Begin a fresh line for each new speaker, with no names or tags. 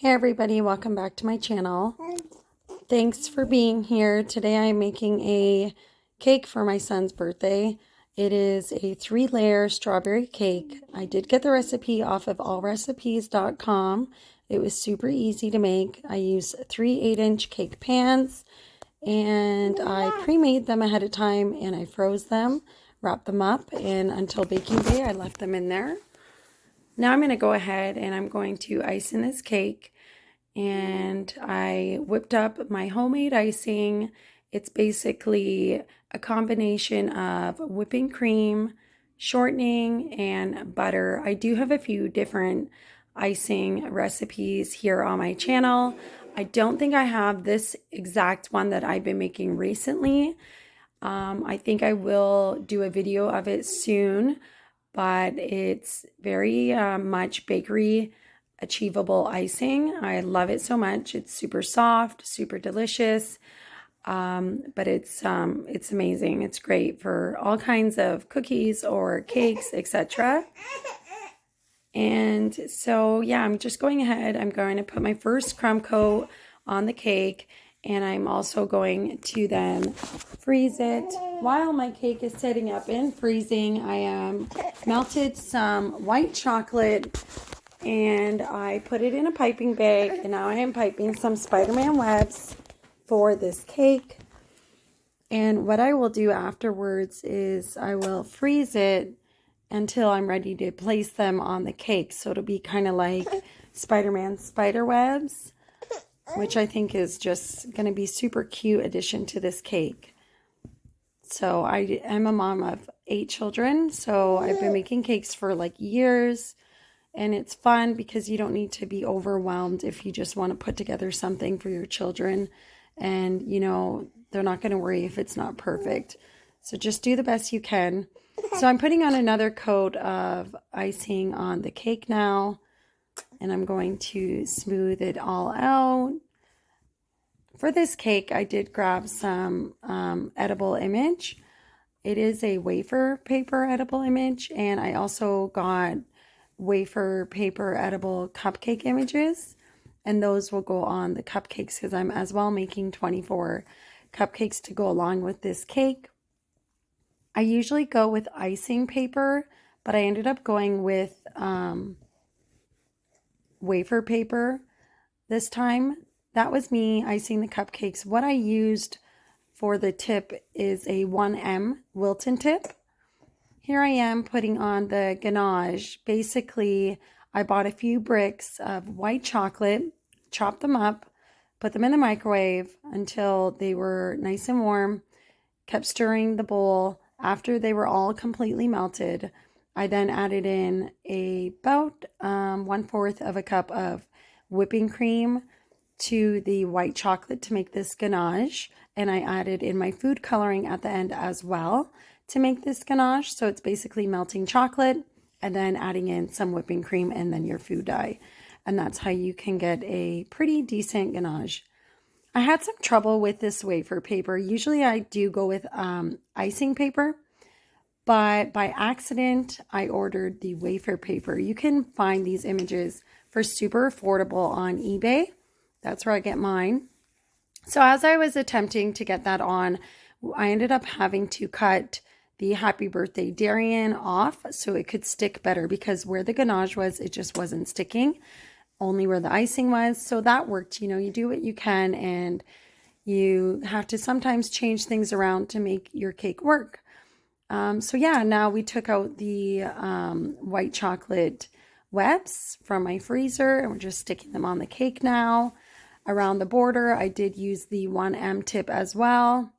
Hey everybody, welcome back to my channel. Thanks for being here. Today I'm making a cake for my son's birthday. It is a 3-layer strawberry cake. I did get the recipe off of allrecipes.com. It was super easy to make. I used 3 8-inch cake pans and I pre-made them ahead of time and I froze them, wrapped them up, and until baking day I left them in there. Now I'm going to go ahead and I'm going to ice in this cake, and I whipped up my homemade icing. It's basically a combination of whipping cream, shortening, and butter. I do have a few different icing recipes here on my channel. I don't think I have this exact one that I've been making recently. I think I will do a video of it soon, but it's very much bakery achievable icing. I love it so much. It's super soft, super delicious, but it's amazing. It's great for all kinds of cookies or cakes, etc. And so yeah, I'm just going ahead. I'm going to put my first crumb coat on the cake, and I'm also going to then freeze it. While my cake is setting up and freezing, I melted some white chocolate and I put it in a piping bag, and now I am piping some Spiderman webs for this cake. And what I will do afterwards is I will freeze it until I'm ready to place them on the cake. So it'll be kind of like Spider-Man spider webs, which I think is just going to be super cute addition to this cake. So I am a mom of 8 children, so I've been making cakes for like years, and it's fun because you don't need to be overwhelmed if you just want to put together something for your children, and you know, they're not going to worry if it's not perfect. So just do the best you can. So I'm putting on another coat of icing on the cake now, and I'm going to smooth it all out. For this cake, I did grab some edible image. It is a wafer paper edible image, and I also got wafer paper edible cupcake images, and those will go on the cupcakes because I'm as well making 24 cupcakes to go along with this cake. I usually go with icing paper, but I ended up going with wafer paper this time. That was me icing the cupcakes. What I used for the tip is a 1M Wilton tip. Here I am putting on the ganache. Basically, I bought a few bricks of white chocolate, chopped them up, put them in the microwave until they were nice and warm, kept stirring the bowl. After they were all completely melted, I then added in about 1/4 of a cup of whipping cream to the white chocolate to make this ganache, and I added in my food coloring at the end as well to make this ganache. So it's basically melting chocolate and then adding in some whipping cream and then your food dye, and that's how you can get a pretty decent ganache. I had some trouble with this wafer paper. Usually I do go with icing paper, but by accident I ordered the wafer paper. You can find these images for super affordable on eBay. That's where I get mine. So as I was attempting to get that on, I ended up having to cut the Happy Birthday Darian off so it could stick better, because where the ganache was, it just wasn't sticking, only where the icing was. So that worked. You know, you do what you can, and you have to sometimes change things around to make your cake work. So yeah, now we took out the white chocolate webs from my freezer, and we're just sticking them on the cake now. Around the border, I did use the 1M tip as well.